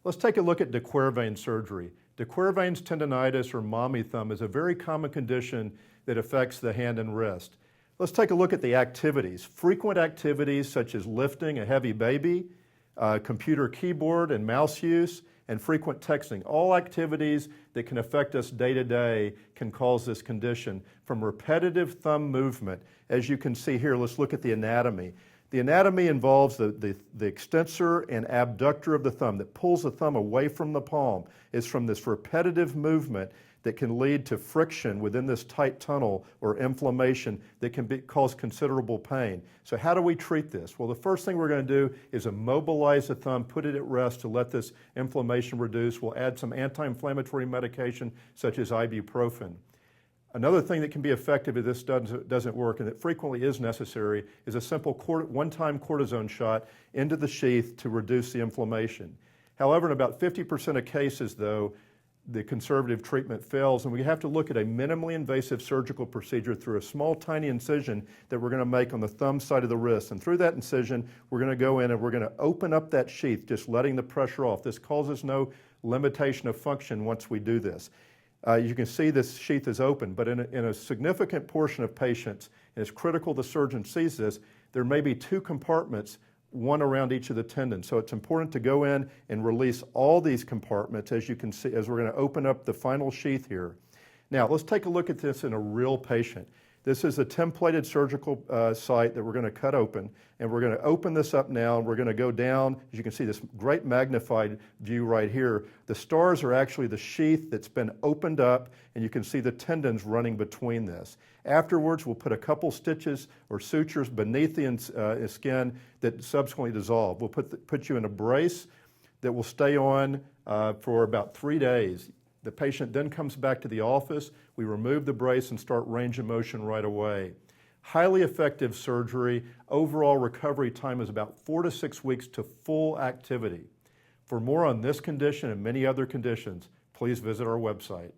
Let's take a look at de Quervain surgery. De Quervain's tendonitis or mommy thumb is a very common condition that affects the hand and wrist. Let's take a look at the activities. Frequent activities such as lifting a heavy baby, computer keyboard and mouse use, and frequent texting. All activities that can affect us day to day can cause this condition. From repetitive thumb movement, as you can see here, let's look at the anatomy. The anatomy involves the extensor and abductor of the thumb that pulls the thumb away from the palm. It's from this repetitive movement that can lead to friction within this tight tunnel or inflammation that can cause considerable pain. So how do we treat this? Well, the first thing we're going to do is immobilize the thumb, put it at rest to let this inflammation reduce. We'll add some anti-inflammatory medication such as ibuprofen. Another thing that can be effective if this doesn't work, and that frequently is necessary, is a simple one-time cortisone shot into the sheath to reduce the inflammation. However, in about 50% of cases, though, the conservative treatment fails, and we have to look at a minimally invasive surgical procedure through a small, tiny incision that we're going to make on the thumb side of the wrist. And through that incision, we're going to go in and we're going to open up that sheath, just letting the pressure off. This causes no limitation of function once we do this. You can see this sheath is open, but in a significant portion of patients, and it's critical the surgeon sees this, there may be two compartments, one around each of the tendons. So it's important to go in and release all these compartments, as you can see, as we're going to open up the final sheath here. Now, let's take a look at this in a real patient. This is a templated surgical site that we're going to cut open, and we're going to open this up now, and we're going to go down. As you can see, this great magnified view right here. The stars are actually the sheath that's been opened up, and you can see the tendons running between this. Afterwards, we'll put a couple stitches or sutures beneath the skin that subsequently dissolve. We'll put you in a brace that will stay on for about 3 days. The patient then comes back to the office, we remove the brace and start range of motion right away. Highly effective surgery. Overall recovery time is about 4 to 6 weeks to full activity. For more on this condition and many other conditions, please visit our website.